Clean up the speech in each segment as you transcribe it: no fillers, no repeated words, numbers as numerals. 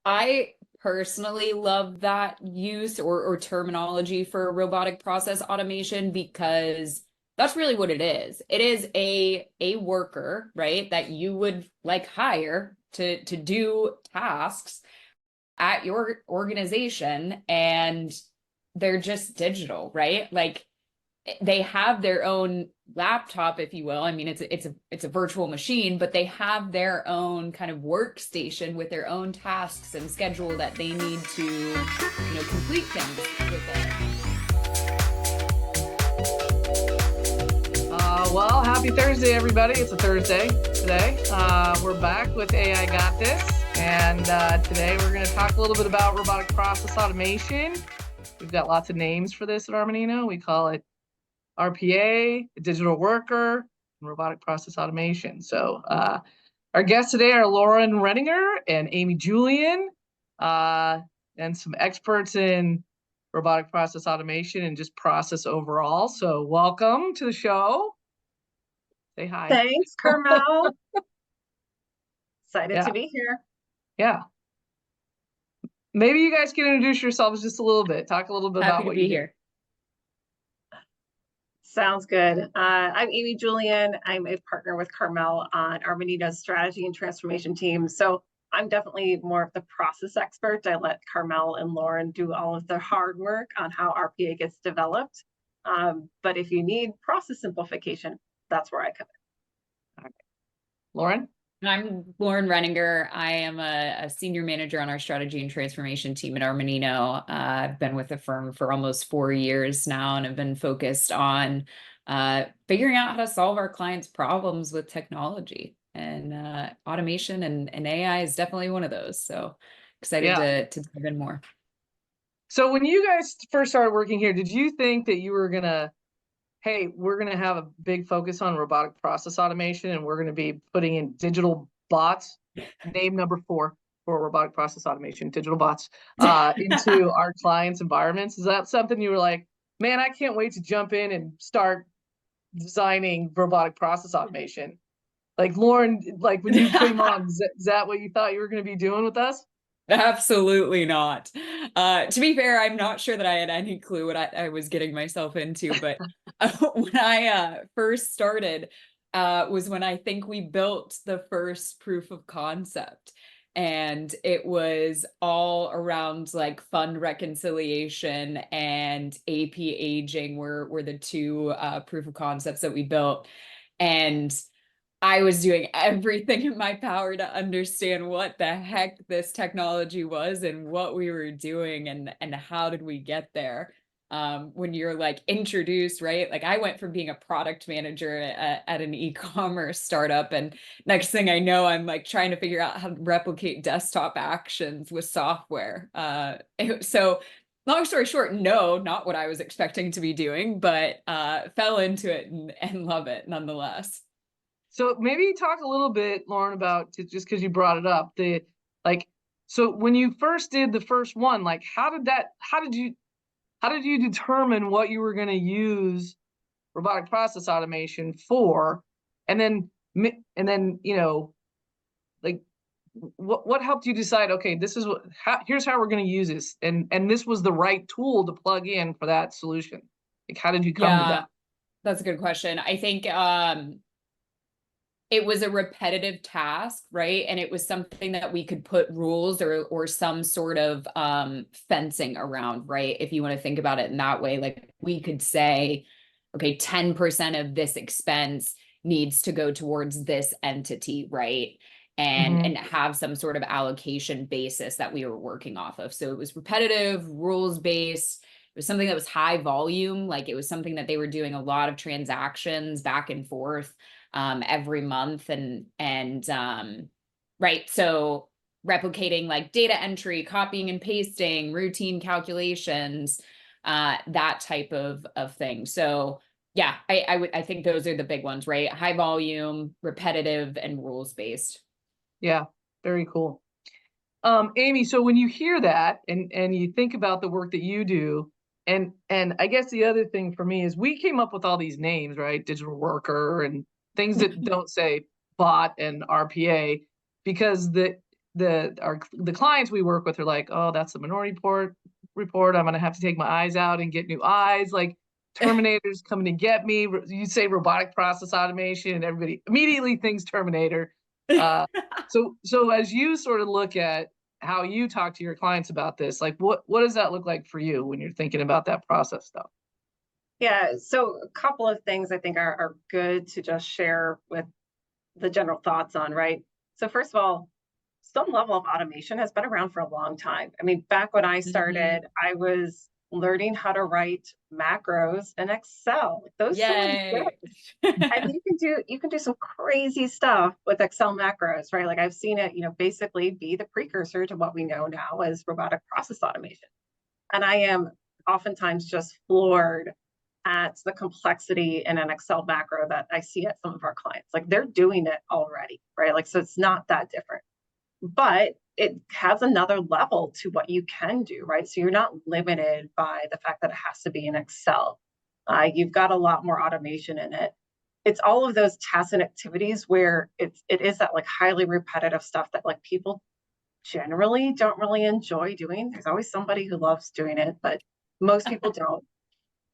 I personally love that use or terminology for robotic process automation because that's really what it is. It is a worker, right, that you would like hire to do tasks at your organization, and they're just digital, right? Like they have their own laptop, if you will. I mean, it's a virtual machine, but they have their own kind of workstation with their own tasks and schedule that they need to, complete things with Well, happy Thursday, everybody. It's a Thursday today. We're back with AI Got This. And today we're going to talk a little bit about robotic process automation. We've got lots of names for this at Armanino. We call it RPA, digital worker, and robotic process automation. So our guests today are Lauren Renninger and Amy Julian, and some experts in robotic process automation and just process overall. So welcome to the show. Say hi. Thanks, Carmel. Excited Yeah. to be here. Yeah. Maybe you guys can introduce yourselves just a little bit. Talk a little bit about what you do. here. Sounds good. I'm Amy Julian. I'm a partner with Carmel on Armanino's strategy and transformation team. So I'm definitely more of the process expert. I let Carmel and Lauren do all of the hard work on how RPA gets developed. But if you need process simplification, that's where I come in. Okay. Lauren? I'm Lauren Renninger. I am a senior manager on our strategy and transformation team at Armanino. I've been with the firm for almost 4 years now, and have been focused on figuring out how to solve our clients' problems with technology. And automation and AI is definitely one of those. So excited to dive in more. So when you guys first started working here, did you think that you were going to, hey, we're going to have a big focus on robotic process automation, and we're going to be putting in digital bots, name number 4 for robotic process automation, digital bots, into our clients' environments? Is that something you were like, man, I can't wait to jump in and start designing robotic process automation? Like, Lauren, like when you came on, is that what you thought you were going to be doing with us? Absolutely not. To be fair, I'm not sure that I had any clue what I was getting myself into, but when I first started was when I think we built the first proof of concept. And it was all around like fund reconciliation and AP aging were the two proof of concepts that we built. And I was doing everything in my power to understand what the heck this technology was and what we were doing and how did we get there. When you're like introduced, right? Like I went from being a product manager at an e-commerce startup, and next thing I know, I'm like trying to figure out how to replicate desktop actions with software. So long story short, no, not what I was expecting to be doing, but fell into it and love it nonetheless. So maybe talk a little bit, Lauren, about, just because you brought it up, so when you first did the first one, like how did you determine what you were going to use robotic process automation for? And then like what helped you decide, okay, here's how we're going to use this, and this was the right tool to plug in for that solution? Like, how did you come to that? That's a good question. I think it was a repetitive task, right? And it was something that we could put rules or some sort of fencing around, right? If you want to think about it in that way, like we could say, okay, 10% of this expense needs to go towards this entity, right? And have some sort of allocation basis that we were working off of. So it was repetitive, rules-based. It was something that was high volume. Like it was something that they were doing a lot of transactions back and forth every month, and right, so replicating like data entry, copying and pasting, routine calculations, that type of thing. So yeah, I think those are the big ones, right? High volume, repetitive, and rules based. Yeah, very cool. Amy, so when you hear that and you think about the work that you do, and I guess the other thing for me is we came up with all these names, right? Digital worker and things that don't say bot and RPA, because the clients we work with are like, oh, that's the minority report. I'm gonna have to take my eyes out and get new eyes. Like Terminator's coming to get me. You say robotic process automation, and everybody immediately thinks Terminator. So as you sort of look at how you talk to your clients about this, like what does that look like for you when you're thinking about that process stuff? Yeah, so a couple of things I think are good to just share with the general thoughts on, right? So first of all, some level of automation has been around for a long time. I mean, back when I started, I was learning how to write macros in Excel. Those still Yay. exist. And you can do some crazy stuff with Excel macros, right? Like I've seen it, basically be the precursor to what we know now as robotic process automation. And I am oftentimes just floored at the complexity in an Excel macro that I see at some of our clients. Like they're doing it already, right? Like, so it's not that different, but it has another level to what you can do, right? So you're not limited by the fact that it has to be in Excel. You've got a lot more automation in it. It's all of those tasks and activities where it is that like highly repetitive stuff that like people generally don't really enjoy doing. There's always somebody who loves doing it, but most people don't.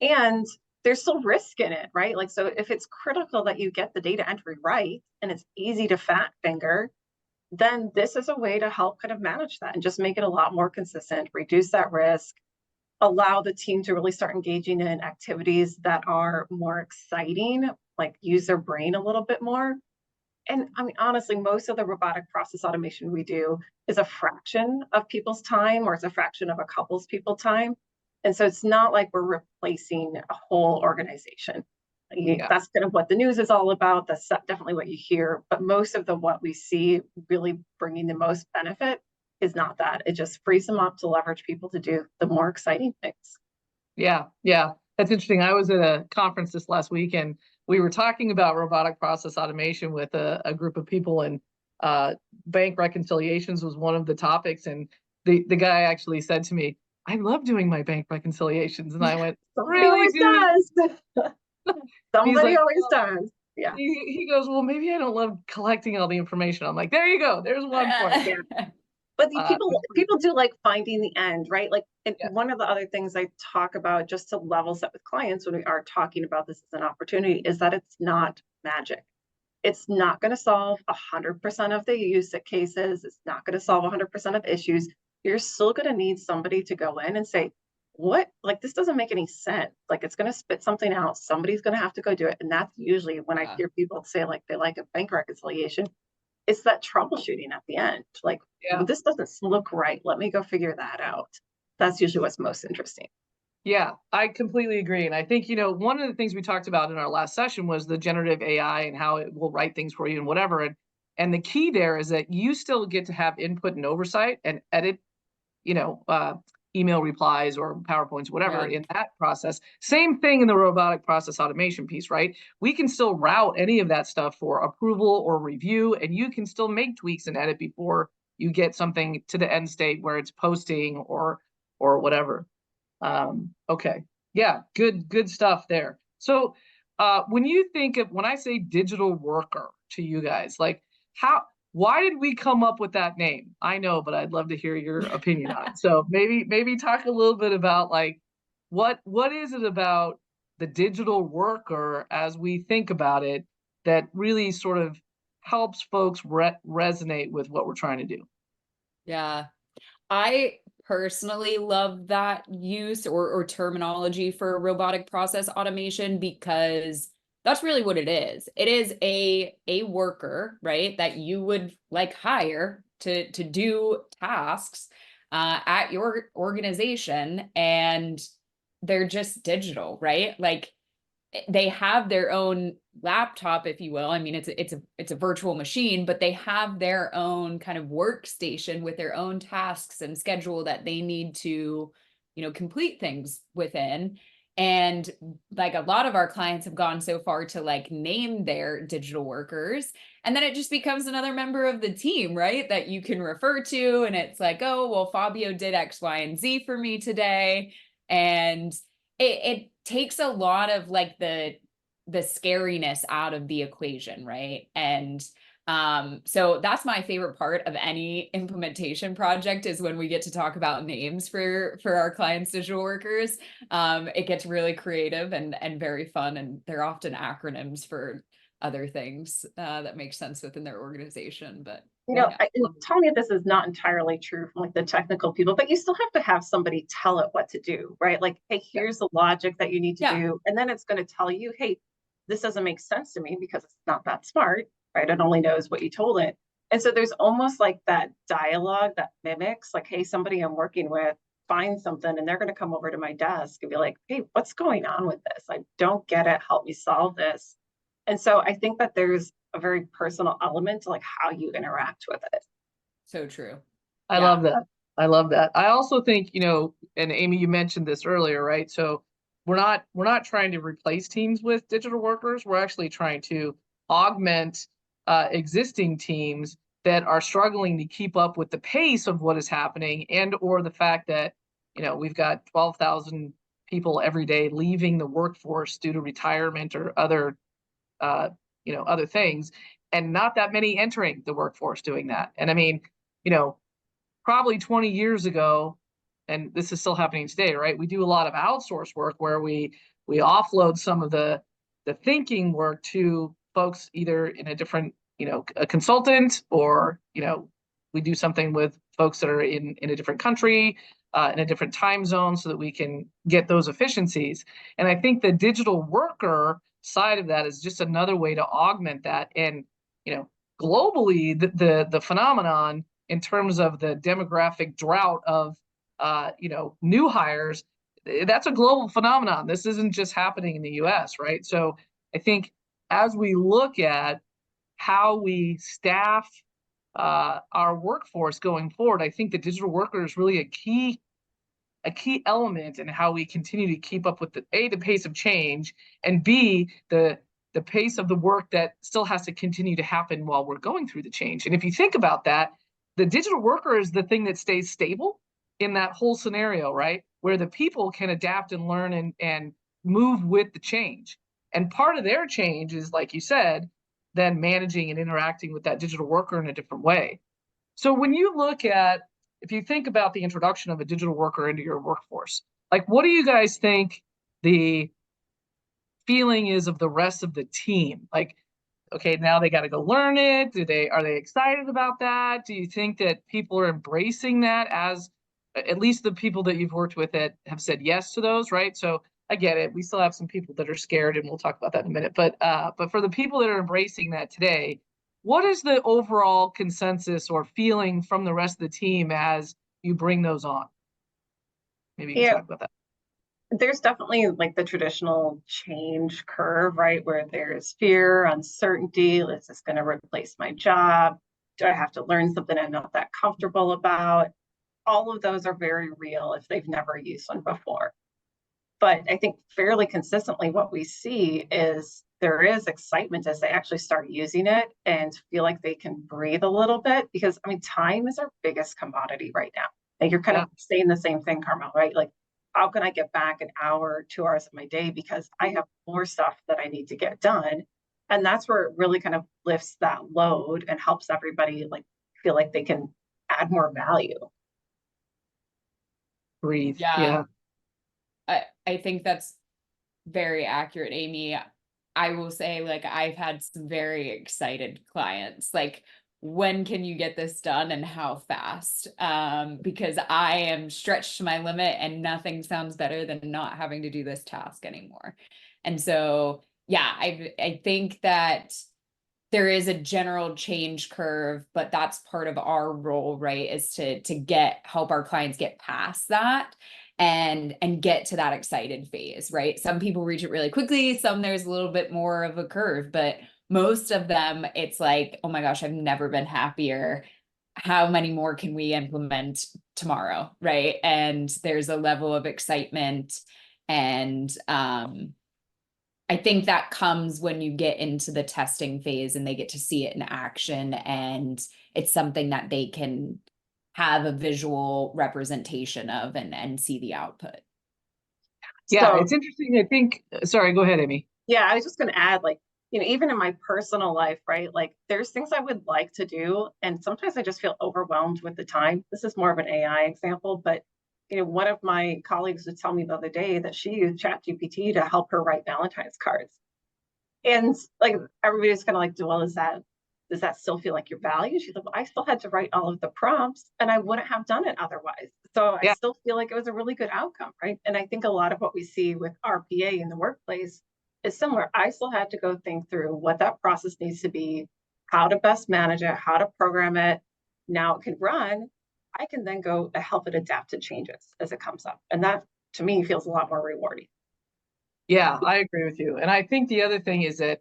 And there's still risk in it, right? Like, so if it's critical that you get the data entry right and it's easy to fat finger, then this is a way to help kind of manage that and just make it a lot more consistent, reduce that risk, allow the team to really start engaging in activities that are more exciting, like use their brain a little bit more. And I mean, honestly, most of the robotic process automation we do is a fraction of people's time, or it's a fraction of a couple's people time. And so it's not like we're replacing a whole organization. Yeah. That's kind of what the news is all about. That's definitely what you hear. But most of what we see really bringing the most benefit is not that. It just frees them up to leverage people to do the more exciting things. Yeah, that's interesting. I was at a conference this last week, and we were talking about robotic process automation with a group of people, and bank reconciliations was one of the topics. And the guy actually said to me, I love doing my bank reconciliations. And I went, Somebody really, always dude? does. Somebody like, always well, does. Yeah. he goes, well, maybe I don't love collecting all the information. I'm like, there you go. There's one point. Yeah. But people do like finding the end, right? Like, and Yeah. one of the other things I talk about just to level set with clients when we are talking about this as an opportunity is that it's not magic. It's not going to solve 100% of the use cases. It's not going to solve 100% of issues. You're still going to need somebody to go in and say, what, like, this doesn't make any sense. Like, it's going to spit something out. Somebody's going to have to go do it. And that's usually when I hear people say, like, they like a bank reconciliation. It's that troubleshooting at the end. Like, well, this doesn't look right. Let me go figure that out. That's usually what's most interesting. Yeah, I completely agree. And I think, one of the things we talked about in our last session was the generative AI and how it will write things for you and whatever. And the key there is that you still get to have input and oversight and edit, email replies or PowerPoints, whatever, in that process. Same thing in the robotic process automation piece, right? We can still route any of that stuff for approval or review, and you can still make tweaks and edit before you get something to the end state where it's posting or whatever. Okay. Yeah, good stuff there. So when I say digital worker to you guys, like why did we come up with that name? I know, but I'd love to hear your opinion on it. So maybe talk a little bit about like what is it about the digital worker as we think about it that really sort of helps folks resonate with what we're trying to do? Yeah. I personally love that use or terminology for robotic process automation because that's really what it is. It is a worker, right, that you would like hire to do tasks at your organization, and they're just digital, right? Like they have their own laptop, if you will. I mean, it's a virtual machine, but they have their own kind of workstation with their own tasks and schedule that they need to, complete things within. And like a lot of our clients have gone so far to like name their digital workers, and then it just becomes another member of the team, right? That you can refer to. And it's like, oh, well, Fabio did X, Y, and Z for me today. And it takes a lot of like the scariness out of the equation, right? And So that's my favorite part of any implementation project, is when we get to talk about names for our clients' digital workers. It gets really creative and very fun, and they're often acronyms for other things that make sense within their organization. But yeah. Tell me if this is not entirely true from like the technical people, but you still have to have somebody tell it what to do, right? Like, hey, here's the logic that you need to do. And then it's going to tell you, hey, this doesn't make sense to me because it's not that smart, right? It only knows what you told it. And so there's almost like that dialogue that mimics, like, hey, somebody I'm working with finds something and they're going to come over to my desk and be like, hey, what's going on with this? I don't get it. Help me solve this. And so I think that there's a very personal element to like how you interact with it. So true. I love that. I love that. I also think, and Amy, you mentioned this earlier, right? So we're not trying to replace teams with digital workers. We're actually trying to augment existing teams that are struggling to keep up with the pace of what is happening, and or the fact that, we've got 12,000 people every day leaving the workforce due to retirement or other other things, and not that many entering the workforce doing that. And I mean, probably 20 years ago, and this is still happening today, right? We do a lot of outsource work where we offload some of the thinking work to folks either in a different, a consultant, or, we do something with folks that are in a different country, in a different time zone, so that we can get those efficiencies. And I think the digital worker side of that is just another way to augment that. And, globally, the phenomenon in terms of the demographic drought of, new hires, that's a global phenomenon. This isn't just happening in the US, right? So I think as we look at how we staff our workforce going forward, I think the digital worker is really a key element in how we continue to keep up with the pace of change, and B, the pace of the work that still has to continue to happen while we're going through the change. And if you think about that, the digital worker is the thing that stays stable in that whole scenario, right? Where the people can adapt and learn and move with the change. And part of their change is, like you said, then managing and interacting with that digital worker in a different way. So when you look at, if you think about the introduction of a digital worker into your workforce, like, what do you guys think the feeling is of the rest of the team? Like, okay, now they got to go learn it. Are they excited about that? Do you think that people are embracing that, as at least the people that you've worked with that have said yes to those, right? So I get it. We still have some people that are scared, and we'll talk about that in a minute. But for the people that are embracing that today, what is the overall consensus or feeling from the rest of the team as you bring those on? Maybe you can talk about that. There's definitely like the traditional change curve, right? Where there's fear, uncertainty. Is this going to replace my job? Do I have to learn something I'm not that comfortable about? All of those are very real if they've never used one before. But I think fairly consistently what we see is there is excitement as they actually start using it and feel like they can breathe a little bit, because I mean, time is our biggest commodity right now. And you're kind of saying the same thing, Carmel, right? Like, how can I get back an hour, 2 hours of my day because I have more stuff that I need to get done? And that's where it really kind of lifts that load and helps everybody like feel like they can add more value. Breathe. Yeah. I think that's very accurate, Amy. I will say, like, I've had some very excited clients, like, when can you get this done and how fast? Because I am stretched to my limit, and nothing sounds better than not having to do this task anymore. And so, yeah, I think that there is a general change curve, but that's part of our role, right? Is to help our clients get past that and get to that excited phase, right? Some people reach it really quickly, some there's a little bit more of a curve, but most of them, it's like, oh my gosh, I've never been happier. How many more can we implement tomorrow, right? And there's a level of excitement. And I think that comes when you get into the testing phase and they get to see it in action, and it's something that they can have a visual representation of and see the output. Yeah, so it's interesting. I think, sorry, go ahead, Amy. Yeah, I was just going to add, like, even in my personal life, right? Like there's things I would like to do, and sometimes I just feel overwhelmed with the time. This is more of an AI example, but one of my colleagues would tell me the other day that she used ChatGPT to help her write Valentine's cards. And like everybody's kind of like, well, does that still feel like your value? She's like, well, I still had to write all of the prompts and I wouldn't have done it otherwise. So I Yeah. still feel like it was a really good outcome, right? And I think a lot of what we see with RPA in the workplace is similar. I still had to go think through what that process needs to be, how to best manage it, how to program it. Now it can run. I can then go to help it adapt to changes as it comes up. And that to me feels a lot more rewarding. Yeah, I agree with you. And I think the other thing is that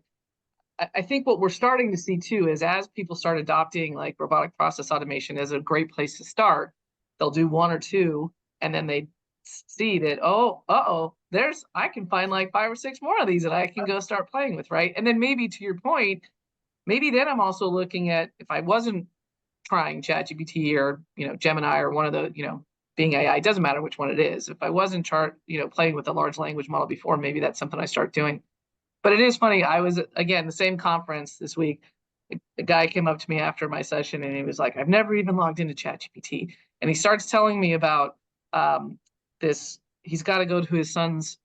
I think what we're starting to see too is as people start adopting like robotic process automation as a great place to start, they'll do one or two and then they see that, I can find like 5 or 6 more of these that I can go start playing with, right? And then maybe to your point, maybe then I'm also looking at if I wasn't trying ChatGPT or Gemini or one of the being AI, it doesn't matter which one it is. If I wasn't playing with a large language model before, maybe that's something I start doing. But it is funny. I was again the same conference this week. A guy came up to me after my session and he was like, "I've never even logged into ChatGPT," and he starts telling me about this. He's got to go to his son's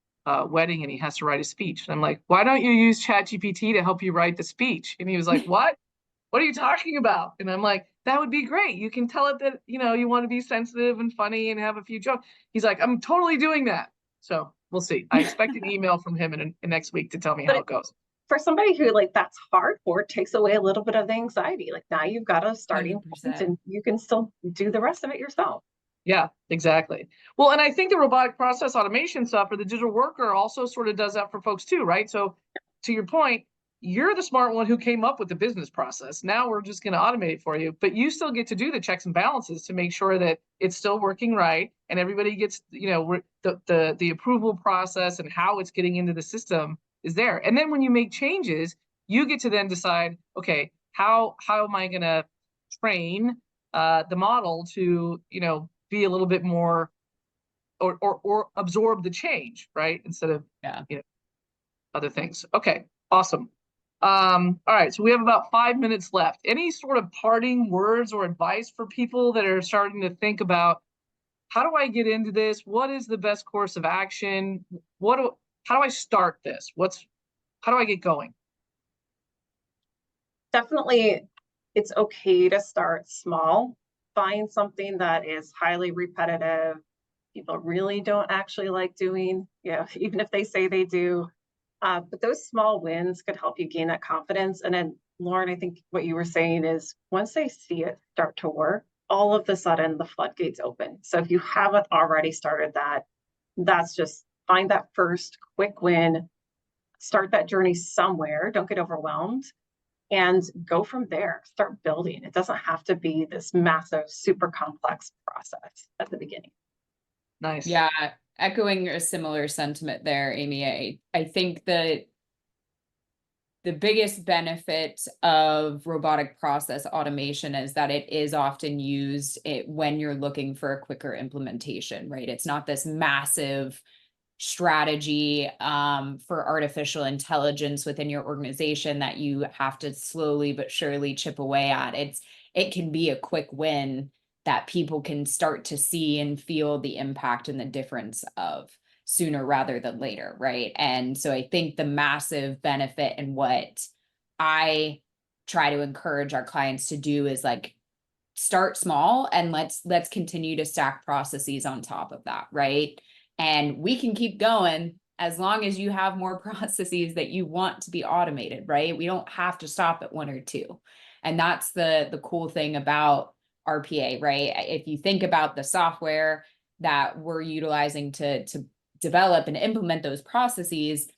wedding and he has to write a speech. And I'm like, "Why don't you use ChatGPT to help you write the speech?" And he was like, "What? What are you talking about?" And I'm like, "That would be great. You can tell it that you want to be sensitive and funny and have a few jokes." He's like, "I'm totally doing that." So we'll see. I expect an email from him in next week to tell me how it goes. For somebody who like that's hard for, it takes away a little bit of the anxiety. Like now you've got a starting point 100%. and you can still do the rest of it yourself. Yeah, exactly. Well, and I think the robotic process automation stuff for the digital worker also sort of does that for folks too, right? So to your point, you're the smart one who came up with the business process. Now we're just going to automate it for you, but you still get to do the checks and balances to make sure that it's still working right and everybody gets, the approval process and how it's getting into the system is there. And then when you make changes, you get to then decide, okay, how am I going to train the model to, be a little bit more or absorb the change, right? Instead of other things. Okay, awesome. All right, so we have about 5 minutes left. Any sort of parting words or advice for people that are starting to think about how do I get into this? What is the best course of action? How do I start this? How do I get going? Definitely, it's okay to start small. Find something that is highly repetitive. People really don't actually like doing, even if they say they do. But those small wins could help you gain that confidence. And then, Lauren, I think what you were saying is once they see it start to work, all of a sudden the floodgates open. So if you haven't already started that, that's just find that first quick win, start that journey somewhere, don't get overwhelmed, and go from there. Start building. It doesn't have to be this massive, super complex process at the beginning. Nice. Yeah, echoing a similar sentiment there, Amy. I think that the biggest benefit of robotic process automation is that it is often used when you're looking for a quicker implementation, right? It's not this massive strategy for artificial intelligence within your organization that you have to slowly but surely chip away at. It can be a quick win that people can start to see and feel the impact and the difference of sooner rather than later, right? And so I think the massive benefit and what I try to encourage our clients to do is like start small and let's continue to stack processes on top of that, right? And we can keep going as long as you have more processes that you want to be automated, right? We don't have to stop at one or two. And that's the cool thing about RPA, right? If you think about the software that we're utilizing to develop and implement those processes,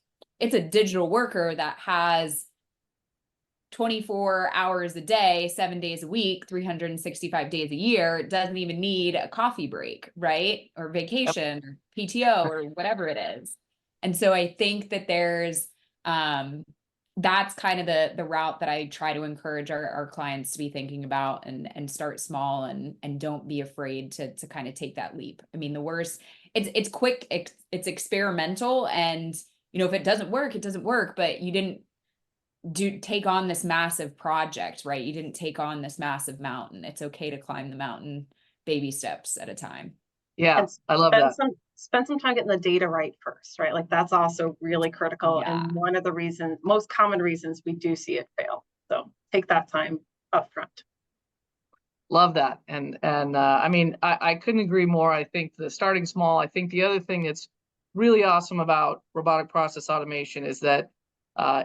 it's a digital worker that has 24 hours a day, 7 days a week, 365 days a year. It doesn't even need a coffee break, right? Or vacation or PTO or whatever it is. And so I think that there's that's kind of the route that I try to encourage our clients to be thinking about and start small and don't be afraid to kind of take that leap. I mean, the worst, it's quick, it's experimental, and if it doesn't work, it doesn't work, but you didn't take on this massive project, right? You didn't take on this massive mountain. It's okay to climb the mountain baby steps at a time. Yeah, And I love that. spend some time getting the data right first, right? Like that's also really critical. Yeah. And one of the reasons, most common reasons we do see it fail. So take that time up front. Love that. And I mean, I couldn't agree more. I think the starting small, I think the other thing that's really awesome about robotic process automation is that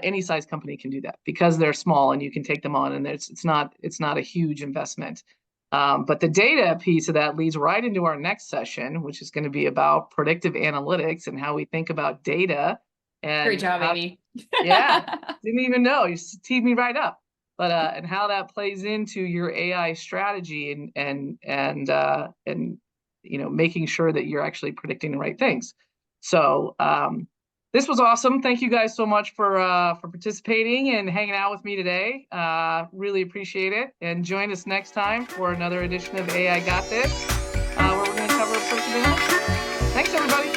any size company can do that because they're small and you can take them on, and it's not a huge investment. But the data piece of that leads right into our next session, which is going to be about predictive analytics and how we think about data. And great job, Amy. Yeah, didn't even know. You teed me right up. But and how that plays into your AI strategy and you know, making sure that you're actually predicting the right things. So this was awesome. Thank you guys so much for participating and hanging out with me today. Really appreciate it. And join us next time for another edition of AI Got This, where we're going to cover predictive analytics. Thanks, everybody.